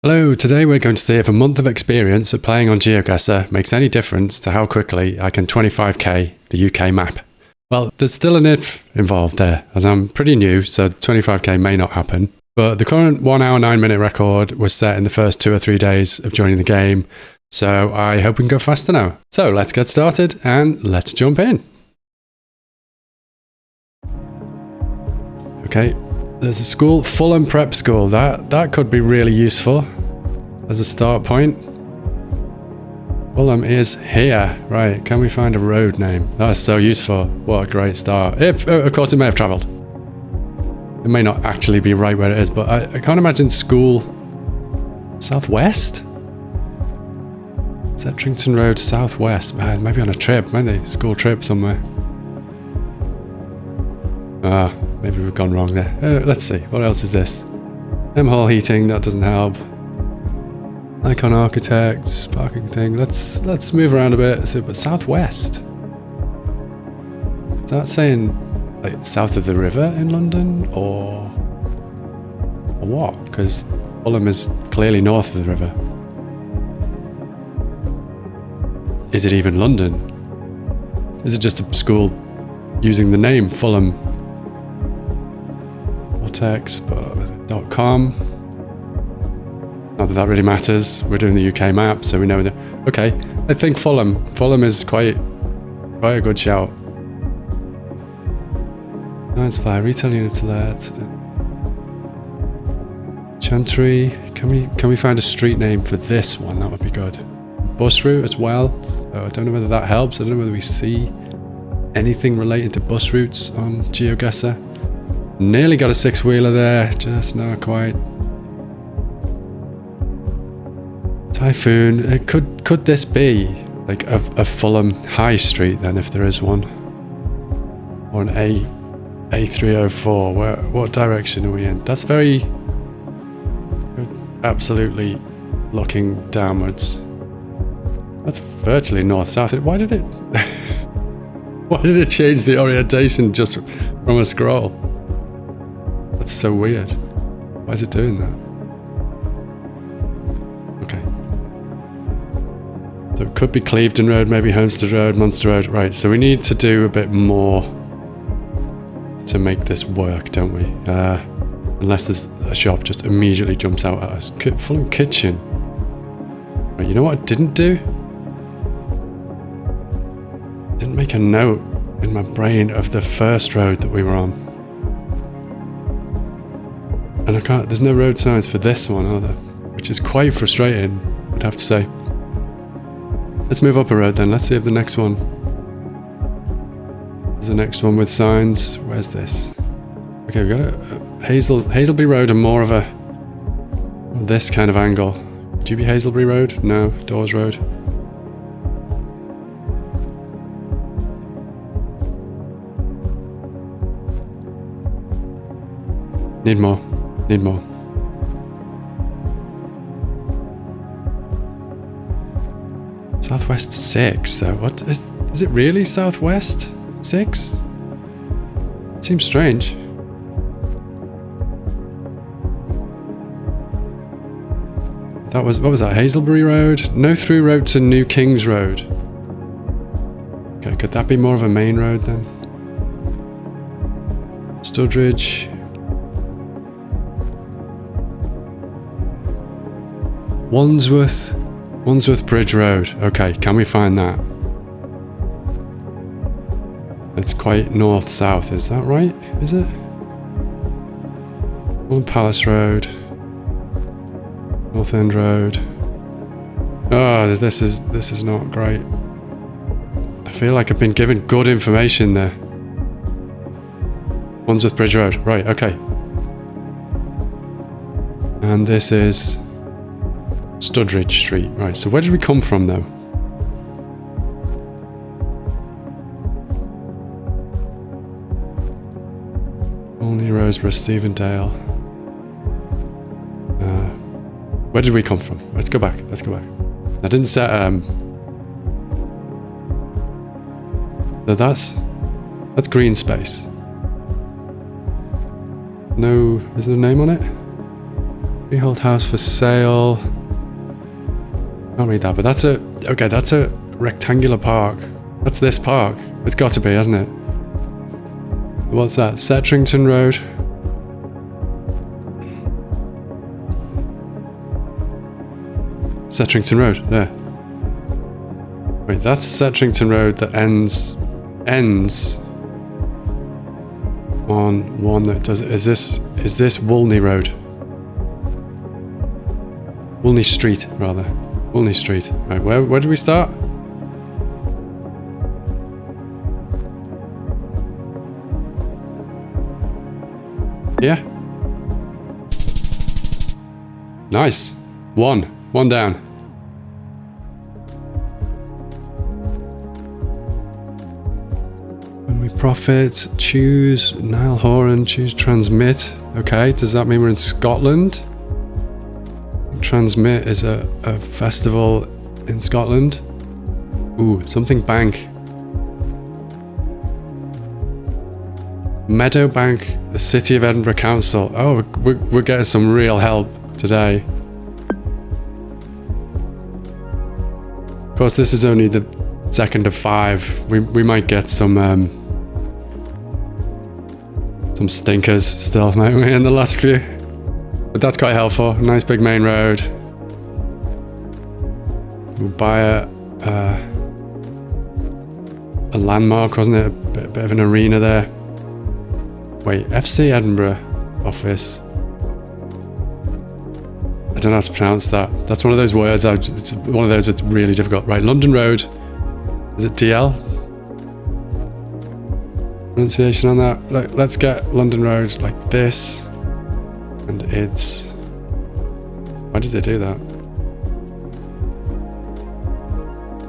Hello, today we're going to see if a month of experience at playing on GeoGuessr makes any difference to how quickly I can 25k the UK map. Well, there's still an if involved there, as I'm pretty new, so the 25k may not happen. But the current 1 hour 9 minute record was set in the first 2 or 3 days of joining the game, so I hope we can go faster now. So let's get started and let's jump in. Okay, there's a school, Fulham Prep School. That could be really useful as a start point. Fulham is here. Right, can we find a road name? That's so useful. What a great start. If, of course, it may have travelled. It may not actually be right where it is, but I can't imagine school southwest? Setrington Road southwest. Maybe on a trip, maybe school trip somewhere. Maybe we've gone wrong there. Let's see, what else is this? M-Hall heating, that doesn't help. Icon Architects, parking thing. Let's move around a bit. So, but southwest. Is that saying like south of the river in London or what? Because Fulham is clearly north of the river. Is it even London? Is it just a school using the name Fulham? Vortex.com. Not that really matters. We're doing the UK map, so we know that. Okay, I think Fulham. Fulham is quite a good shout. Nice supply, retail unit to let. Chantry. Can we find a street name for this one? That would be good. Bus route as well. So I don't know whether that helps. I don't know whether we see anything related to bus routes on GeoGuessr. Nearly got a 6-wheeler there, just not quite. Typhoon. Could this be like a Fulham High Street then, if there is one, or an A304? What direction are we in? That's very absolutely looking downwards. That's virtually north-south. Why did it change the orientation just from a scroll? That's so weird. Why is it doing that? Okay. So it could be Clevedon Road, maybe Homestead Road, Munster Road. Right, so we need to do a bit more to make this work, don't we? Unless there's a shop just immediately jumps out at us. Fulham Kitchen. Right, you know what I didn't do? Didn't make a note in my brain of the first road that we were on. And there's no road signs for this one, are there? Which is quite frustrating, I'd have to say. Let's move up a road then. Let's see if the next one. There's the next one with signs. Where's this? Okay, we've got a Hazelbury Road and more of this kind of angle. Would you be Hazelbury Road? No, Dawes Road. Need more. Southwest 6, so what is it really Southwest 6? Seems strange. What was that, Hazelbury Road? No through road to New Kings Road. Okay, could that be more of a main road then? Studridge. Wandsworth Bridge Road. Okay, can we find that? It's quite north-south, is that right? Is it? Old Palace Road. North End Road. Oh, this is not great. I feel like I've been given good information there. Wandsworth Bridge Road. Right, okay. And this is Studridge Street. Right, so where did we come from though? Olney, Roseborough, Stevendale. Where did we come from? Let's go back. I didn't set so that's green space. No, is there a name on it? Freehold house for sale. Can't read that, but that's a... Okay, that's a rectangular park. That's this park. It's got to be, hasn't it? What's that? Setrington Road. Setrington Road, there. Wait, that's Setrington Road that ends on one that does... Is this Woolney Road? Woolney Street, rather. Woolney Street. Right, where did we start? Yeah. Nice. One down. When we profit, choose Niall Horan, choose transmit. Okay, does that mean we're in Scotland? Transmit is a festival in Scotland. Ooh, something bank. Meadowbank, the City of Edinburgh Council. Oh, we're getting some real help today. Of course, this is only the second of 5. We might get some stinkers still, might we, in the last few? But that's quite helpful. Nice big main road. We'll buy a landmark, wasn't it? A bit of an arena there. Wait, FC Edinburgh office. I don't know how to pronounce that. That's one of those words. It's one of those that's really difficult. Right, London Road. Is it DL? Pronunciation on that. Let's get London Road like this. And it's... Why does it do that?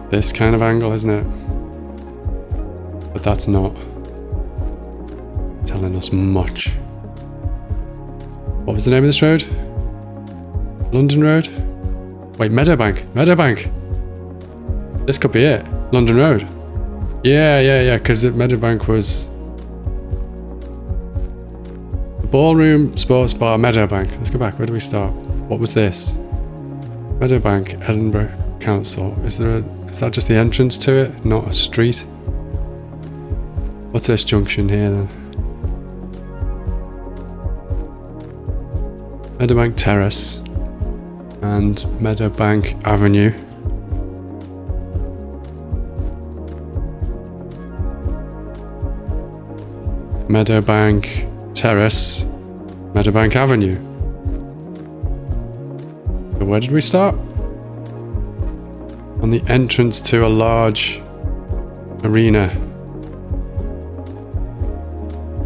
This kind of angle, isn't it? But that's not telling us much. What was the name of this road? London Road? Wait, Meadowbank. Meadowbank! This could be it. London Road. Yeah, because Meadowbank was... Ballroom, Sports Bar, Meadowbank. Let's go back. Where do we start? What was this? Meadowbank, Edinburgh Council. Is that just the entrance to it? Not a street? What's this junction here then? Meadowbank Terrace and Meadowbank Avenue. Meadowbank Terrace, Meadowbank Avenue. So where did we start? On the entrance to a large arena.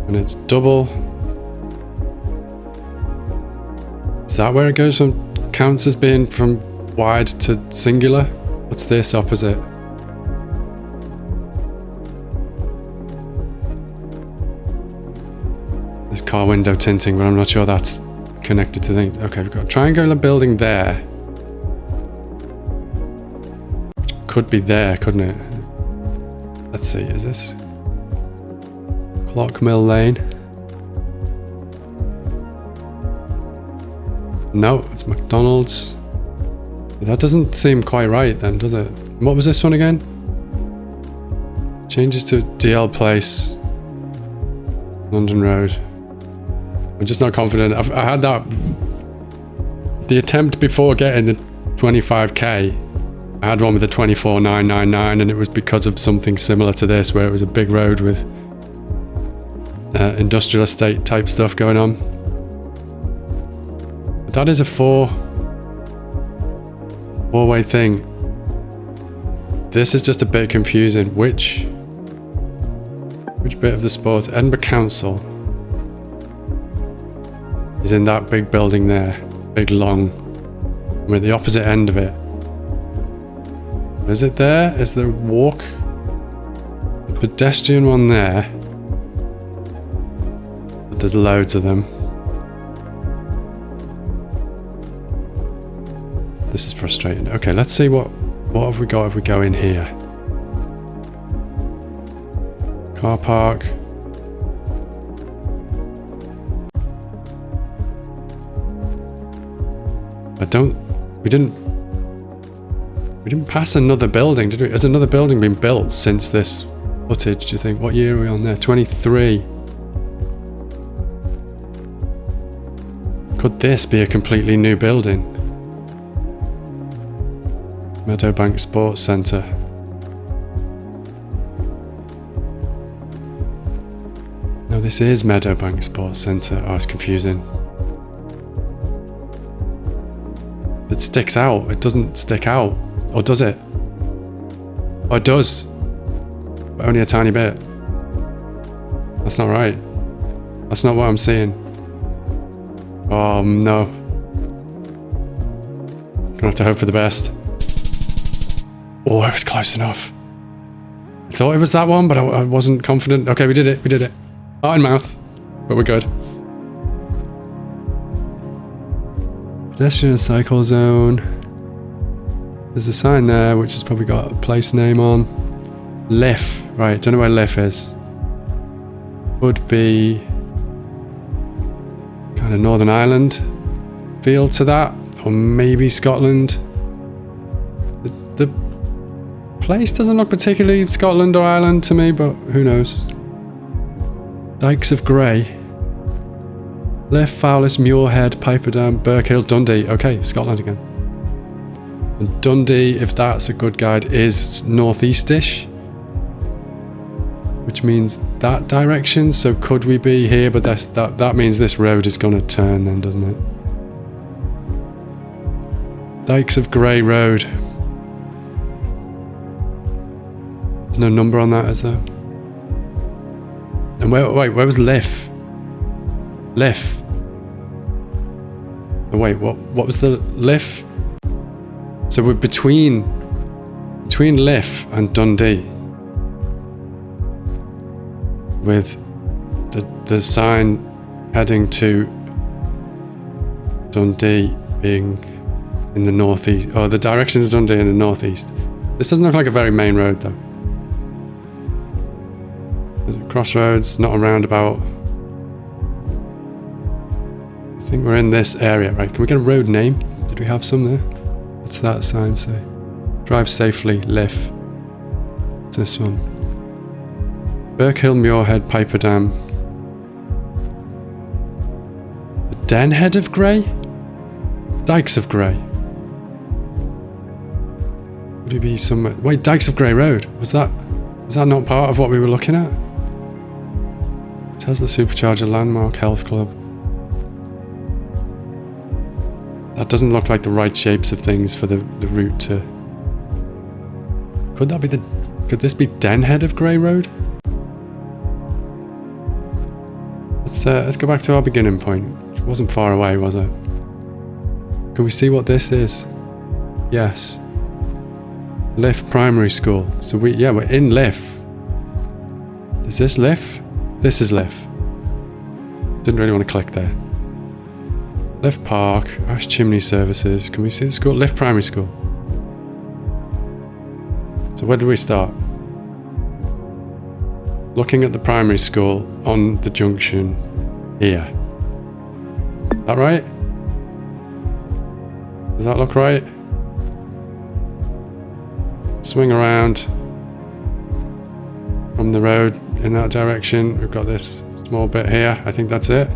And it's double. Is that where it goes from, counts as being from wide to singular? What's this opposite? There's car window tinting, but I'm not sure that's connected to the... Okay, we've got a triangular building there. Could be there, couldn't it? Let's see, is this Clock Mill Lane? No, it's McDonald's. That doesn't seem quite right then, does it? What was this one again? Changes to DL Place, London Road. I'm just not confident. I had that... The attempt before getting the 25k, I had one with a 24999 and it was because of something similar to this where it was a big road with industrial estate type stuff going on. But that is a four-way thing. This is just a bit confusing. Which bit of the sport? Edinburgh Council is in that big building there. Big long. We're at the opposite end of it. Is it there? Is there a walk? The pedestrian one there. But there's loads of them. This is frustrating. Okay, let's see what have we got if we go in here. Car park. We didn't pass another building, did we? Has another building been built since this footage, do you think? What year are we on there? 23. Could this be a completely new building? Meadowbank Sports Centre. No, this is Meadowbank Sports Centre. Oh, it's confusing. It sticks out. It doesn't stick out. Or does it? Oh, it does. But only a tiny bit. That's not right. That's not what I'm seeing. Oh, no. Gonna have to hope for the best. Oh, it was close enough. I thought it was that one, but I wasn't confident. Okay, we did it. We did it. Heart and mouth. But we're good. Pedestrian cycle zone. There's a sign there which has probably got a place name on. Liff. Right, don't know where Liff is. Could be kind of Northern Ireland feel to that. Or maybe Scotland. The place doesn't look particularly Scotland or Ireland to me, but who knows. Dykes of Grey. Liff, Fowlis, Muirhead, Piperdam, Birkhill, Dundee. Okay, Scotland again. And Dundee, if that's a good guide, is northeast-ish. Which means that direction, so could we be here? But that means this road is going to turn then, doesn't it? Dykes of Grey Road. There's no number on that, is there? And where was Liff? Liff. Oh, wait, what was the Liff? So we're between Liff and Dundee. With the sign heading to Dundee being in the northeast, or the direction of Dundee in the northeast. This doesn't look like a very main road though. Crossroads, not a roundabout. I think we're in this area, right? Can we get a road name? Did we have some there? What's that sign say? Drive safely, Liff. What's this one? Birkhill, Muirhead, Piperdam. The Denhead of Grey? Dykes of Grey. Would it be somewhere? Wait, Dykes of Grey Road. Was that not part of what we were looking at? Tesla Supercharger, Landmark, Health Club. That doesn't look like the right shapes of things for the route to... Could this be Denhead of Grey Road? Let's go back to our beginning point. It wasn't far away, was it? Can we see what this is? Yes. Liff Primary School. So we're in Liff. Is this Liff? This is Liff. Didn't really want to click there. Liff Park, Ash Chimney Services. Can we see the school? Liff Primary School. So where do we start? Looking at the primary school on the junction here. Is that right? Does that look right? Swing around from the road in that direction. We've got this small bit here. I think that's it.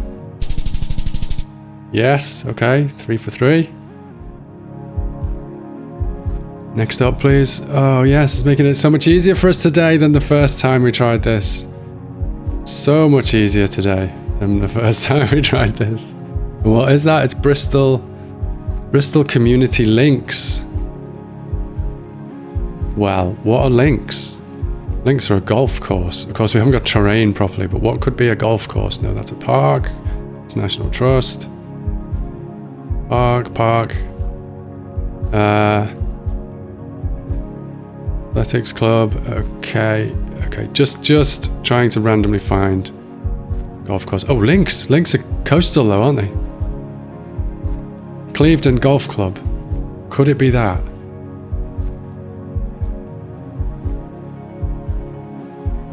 Yes, okay, 3 for 3. Next up, please. Oh yes, it's making it so much easier for us today than the first time we tried this. So much easier today than the first time we tried this. What is that? It's Bristol Community Links. Well, what are links? Links are a golf course. Of course, we haven't got terrain properly, but what could be a golf course? No, that's a park. It's National Trust. Park. Athletics Club. Okay. Just trying to randomly find golf course. Oh, links. Links are coastal though, aren't they? Clevedon Golf Club. Could it be that?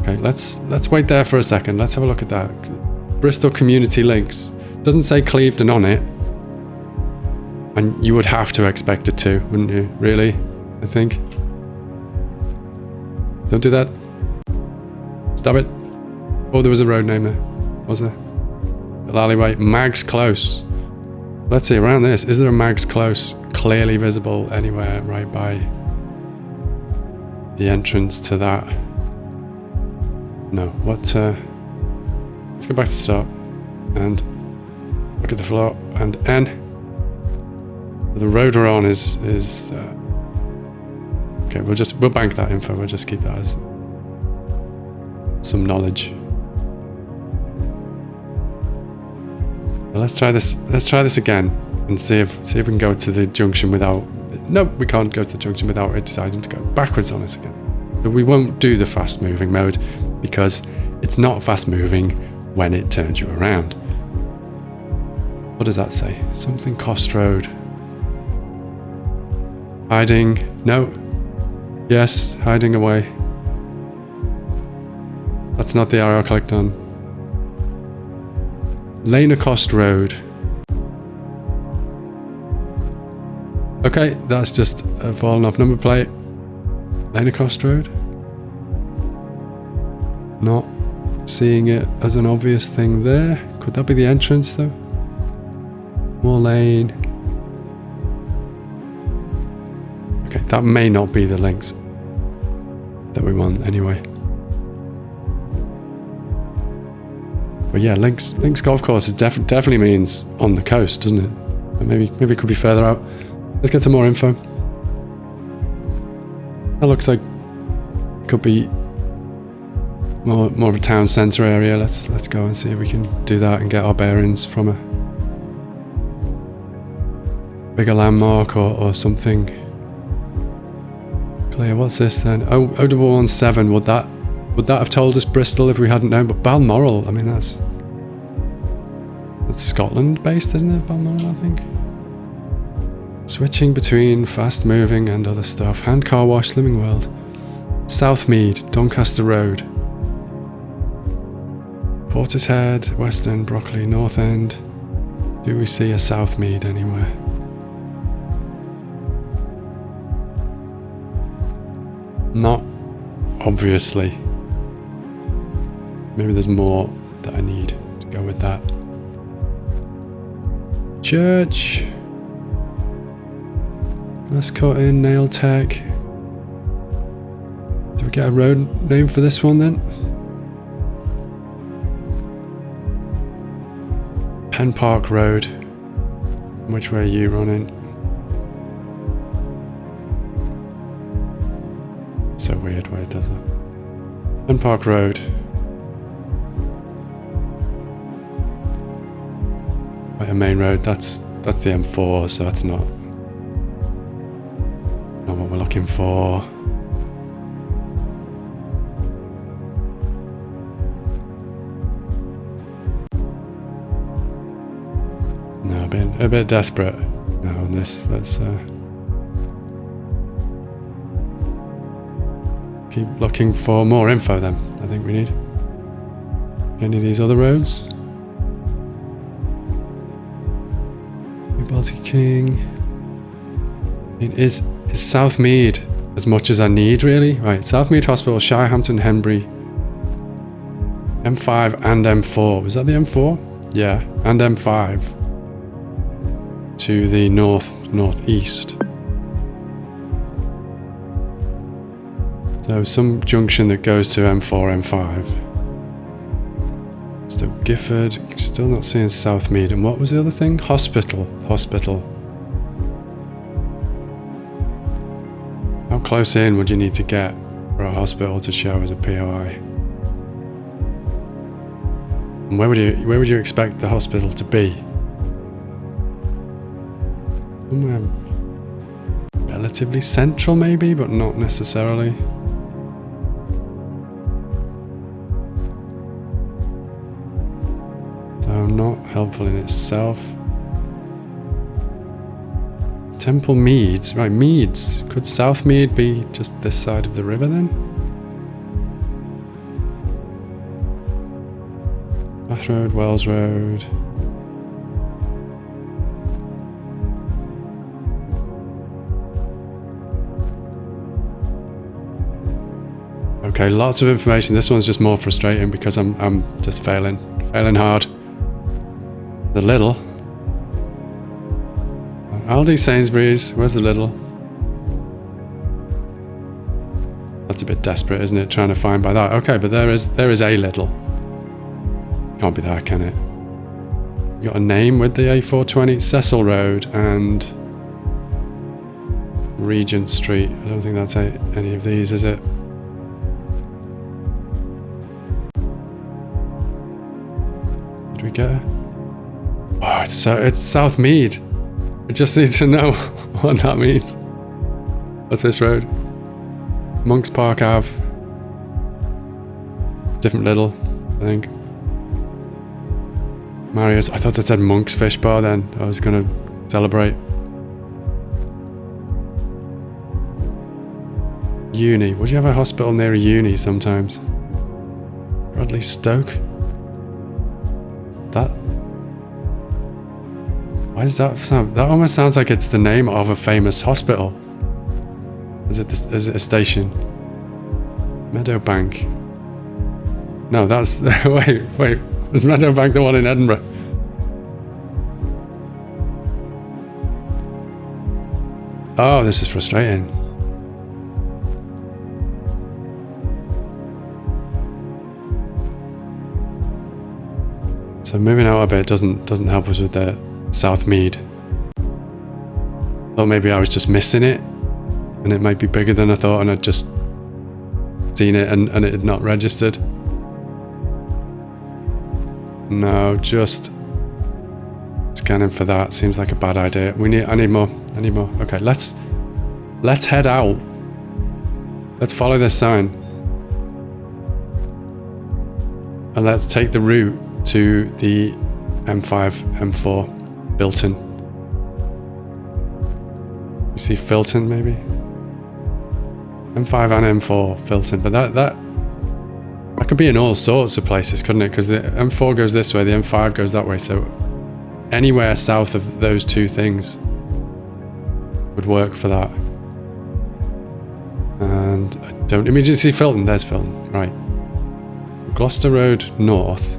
Okay, let's wait there for a second. Let's have a look at that. Bristol Community Links. Doesn't say Clevedon on it. And you would have to expect it to, wouldn't you? Really? I think. Don't do that. Stop it. Oh, there was a road name there. Was there? The alleyway. Mag's Close. Let's see, around this. Is there a Mag's Close clearly visible anywhere right by the entrance to that? No. What? Let's go back to the start. And look at the floor. And N. The road we're on is okay, we'll bank that info, we'll just keep that as some knowledge. Well, let's try this again and see if we can go to the junction without... No, we can't go to the junction without it deciding to go backwards on us again. But we won't do the fast moving mode because it's not fast moving when it turns you around. What does that say? Something Cost Road. Hiding. No. Yes, hiding away. That's not the arrow I clicked on. Lane Cost Road. Okay, that's just a fallen off number plate. Lane Cost Road. Not seeing it as an obvious thing there. Could that be the entrance though? More lane. Okay, that may not be the links that we want anyway. But yeah, links golf course is definitely means on the coast, doesn't it? But maybe it could be further out. Let's get some more info. That looks like it could be more of a town centre area. Let's go and see if we can do that and get our bearings from a bigger landmark or something. Clear. What's this then? Oh, 0117. Would that have told us Bristol if we hadn't known? But Balmoral, I mean that's Scotland based, isn't it? Balmoral, I think. Switching between fast moving and other stuff. Hand car wash, Slimming World. Southmead, Doncaster Road. Portishead, West End, Brockley, North End. Do we see a Southmead anywhere? Not obviously. Maybe there's more that I need to go with that. Church. Let's cut in Nail Tech. Do we get a road name for this one then? Penn Park Road. Which way are you running? So weird where it does that. Penn Park Road. Right, a main road. That's the M4, so that's not what we're looking for. No, a bit desperate now on this. Let's keep looking for more info then. I think we need any of these other roads. Baltic King. I mean, is Southmead as much as I need really? Right, Southmead Hospital, Shirehampton, Henbury, M5 and M4. Was that the M4? Yeah, and M5 to the northeast. So some junction that goes to M4, M5. Stoke Gifford, still not seeing Southmead. And what was the other thing? Hospital. How close in would you need to get for a hospital to show as a POI? And where would you expect the hospital to be? Somewhere relatively central maybe, but not necessarily. So not helpful in itself. Temple Meads, right, Meads. Could Southmead be just this side of the river then? Bath Road, Wells Road. Okay, lots of information. This one's just more frustrating because I'm just failing hard. The Lidl. Aldi, Sainsbury's. Where's the Lidl? That's a bit desperate, isn't it? Trying to find by that. Okay, but there is a Lidl. Can't be that, can it? You got a name with the A420, Cecil Road and Regent Street. I don't think that's any of these, is it? Did we get it? Oh, it's South Mead. I just need to know what that means. What's this road? Monks Park Ave. Different Lidl, I think. Mario's. I thought that said Monk's Fish Bar then. I was gonna celebrate. Uni. Would you have a hospital near a uni sometimes? Bradley Stoke? That... Why does that sound... That almost sounds like it's the name of a famous hospital. Is it a station? Meadowbank. No, that's... Wait. Is Meadowbank the one in Edinburgh? Oh, this is frustrating. So moving out a bit doesn't help us with the South Mead. Or maybe I was just missing it, and it might be bigger than I thought, and I'd just seen it and it had not registered. No, just scanning for that seems like a bad idea. I need more. Okay, let's head out. Let's follow this sign. And let's take the route to the M5, M4, Bilton. You see Filton maybe? M5 and M4, Filton, but that could be in all sorts of places, couldn't it? Because the M4 goes this way, the M5 goes that way, so anywhere south of those two things would work for that. And I don't immediately see Filton. There's Filton, right. Gloucester Road North.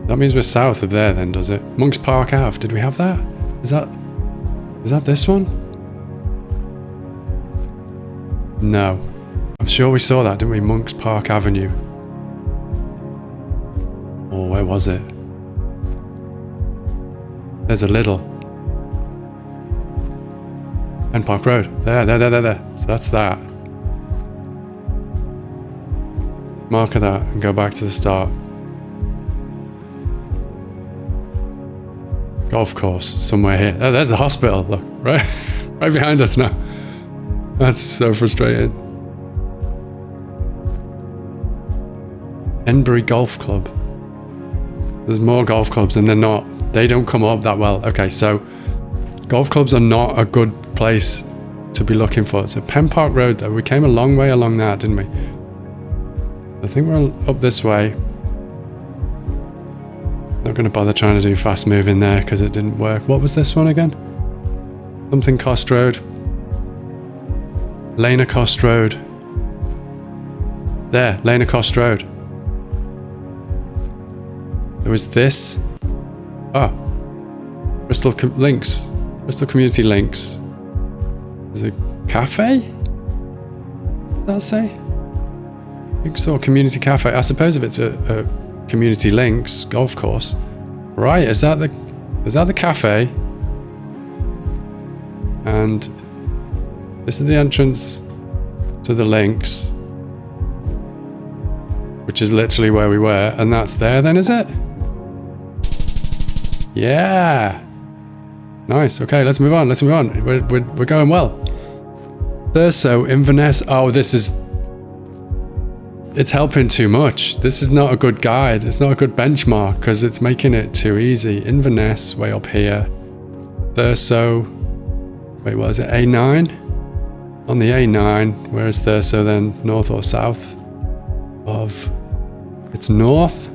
That means we're south of there then, does it? Monks Park Ave, did we have that? Is that this one? No. I'm sure we saw that, didn't we? Monks Park Avenue. Oh, where was it? There's a Lidl. Pen Park Road. There. So that's that. Marker that and go back to the start. Golf course somewhere here. Oh, there's the hospital. Look, right behind us now. That's so frustrating. Enbury Golf Club. There's more golf clubs and they don't come up that well. Okay, so golf clubs are not a good place to be looking for. So Pen Park Road though, we came a long way along that, didn't we? I think we're up this way. Not going to bother trying to do fast moving there because it didn't work. What was this one again? Something Cost Road. Lane Cost Road. There, Lane Cost Road. There was this. Oh. Bristol Links. Bristol Community Links. There's a cafe? What does that say? Jigsaw Community Cafe. I suppose if it's a Community Links golf course. Right, is that the cafe? And this is the entrance to the links, which is literally where we were, and that's there then, is it? Yeah. Nice. Okay, let's move on. We're going well. Thurso, Inverness. Oh, it's helping too much. This is not a good guide. It's not a good benchmark because it's making it too easy. Inverness, way up here. Thurso. Wait, what is it? A9? On the A9. Where is Thurso then? North or south of... It's north.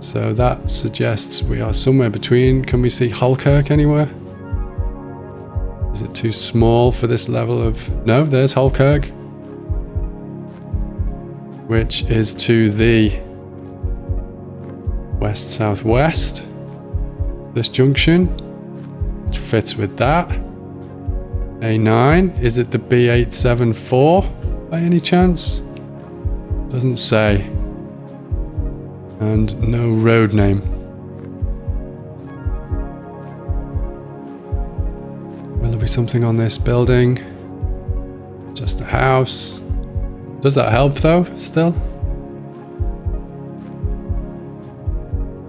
So that suggests we are somewhere between. Can we see Halkirk anywhere? Is it too small for this level of... No, there's Halkirk. which is to the west-southwest. This junction, which fits with that. A9, is it the B874 by any chance? Doesn't say. And no road name. Will there be something on this building? Just a house. Does that help though, still?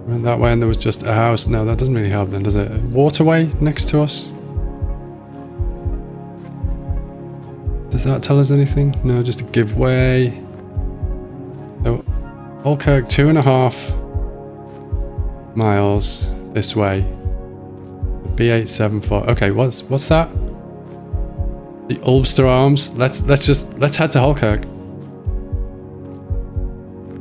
Went that way and there was just a house. No, that doesn't really help then, does it? A waterway next to us? Does that tell us anything? No, just a giveaway. So, Holkirk, 2.5 miles this way. B874. Okay, what's that? The Ulster Arms. Let's head to Holkirk.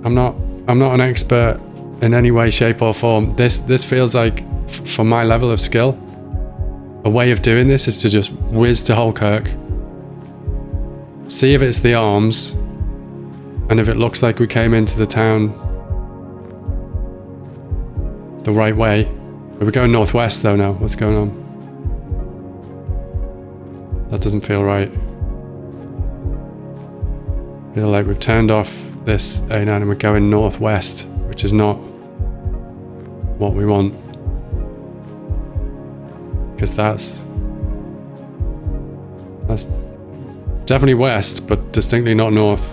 I'm not an expert in any way, shape or form. This feels like, for my level of skill, a way of doing this is to just whiz to Holkirk, see if it's the Arms, and if it looks like we came into the town the right way. We're going northwest though now. What's going on? That doesn't feel right. I feel like we've turned off this A9 and we're going northwest, which is not what we want. Because that's definitely west, but distinctly not north.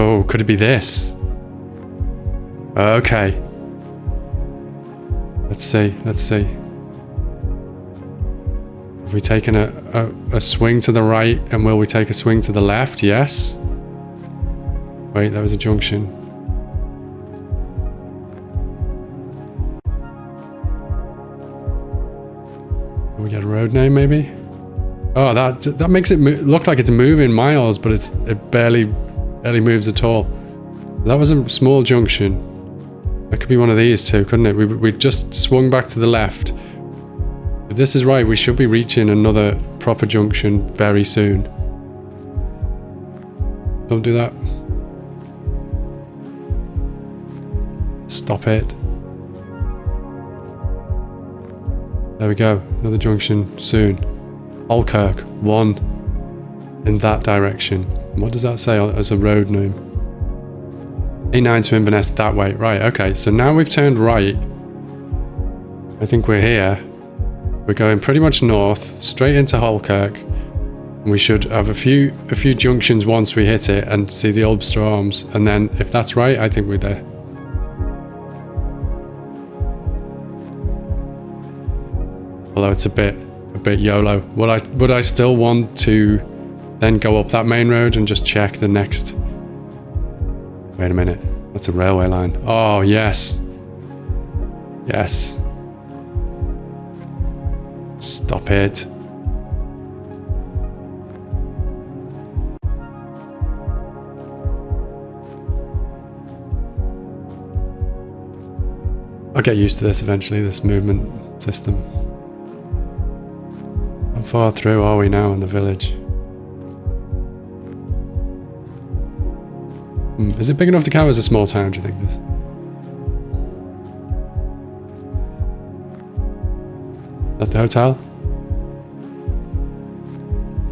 Oh, could it be this? Okay. Let's see. Have we taken a swing to the right, and will we take a swing to the left? Yes. Wait, there was a junction. Can we get a road name maybe? Oh, that makes it look like it's moving miles, but it barely moves at all. That was a small junction. That could be one of these two, couldn't it? We just swung back to the left. If this is right, we should be reaching another proper junction very soon. Don't do that. Stop it. There we go. Another junction soon. Holkirk, 1 in that direction. What does that say as a road name? A9 to Inverness that way. Right, okay. So now we've turned right. I think we're here. We're going pretty much north, straight into Holkirk. And we should have a few junctions once we hit it and see the Ulster Arms. And then if that's right, I think we're there. Although it's a bit YOLO. Would I still want to then go up that main road and just check the next? Wait a minute, that's a railway line. Oh, yes. Yes. Stop it. I'll get used to this eventually, this movement system. How far through are we now in the village? Is it big enough to count as a small town, do you think this? Is that the hotel?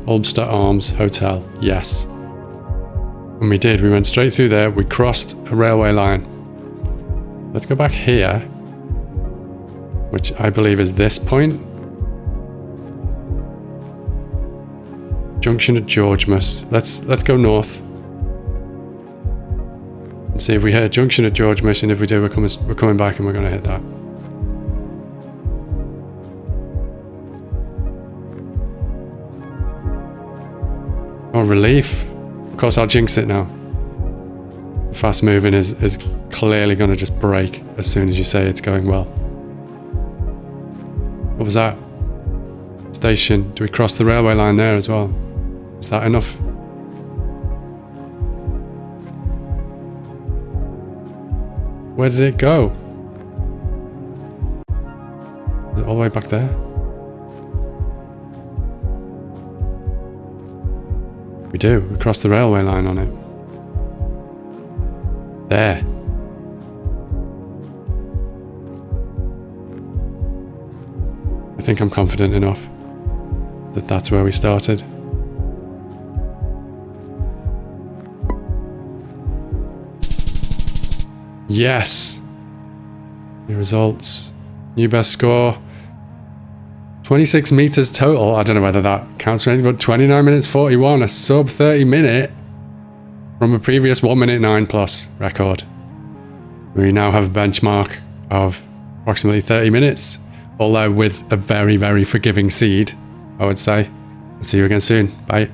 Ulster Arms Hotel, yes. And we did, we went straight through there, we crossed a railway line. Let's go back here, which I believe is this point. Junction at Georgemas. Let's go north. And see if we hit a junction at Georgemas, and if we do, we're coming back and we're going to hit that. Oh, relief. Of course, I'll jinx it now. Fast moving is clearly going to just break as soon as you say it's going well. What was that? Station. Do we cross the railway line there as well? Is that enough? Where did it go? Is it all the way back there? We do. We crossed the railway line on it. There. I think I'm confident enough that that's where we started. Yes! New results. New best score. 26 meters total. I don't know whether that counts for anything, but 29 minutes 41, a sub 30 minute from a previous 1 minute 9 plus record. We now have a benchmark of approximately 30 minutes, although with a very, very forgiving seed, I would say. See you again soon. Bye.